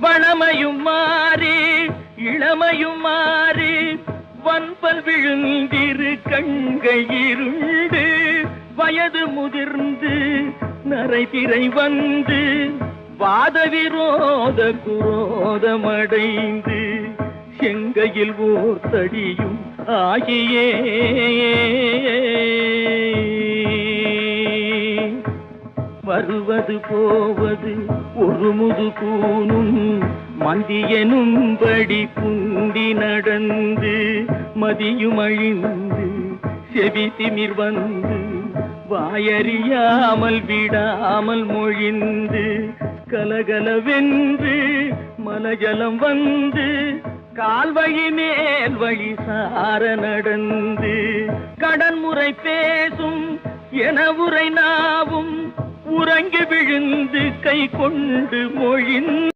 வளமையும் மாறி இளமையும் மாறி வன்பல் விழுந்திரு கண்கள் இருண்டு வயது முதிர்ந்து நரைதிரை வந்து வாத விரோத குரோதமடைந்து செங்கையில் ஓர் தடியும் ஆகியே வருவது போவது ஒரு முது கூனும் மந்தியனும்படி குண்டி நடந்து மதியும் அழிந்து செவி திமிர் வந்து வாயறியாமல் விடாமல் மொழிந்து கலகலவென்று மலஜலம் வந்து கால்வழி மேல் வழி சார நடந்து கடன்முறை பேசும் என உரை நாவும் உறங்கி விழுந்து கை கொண்டு மொழிந்து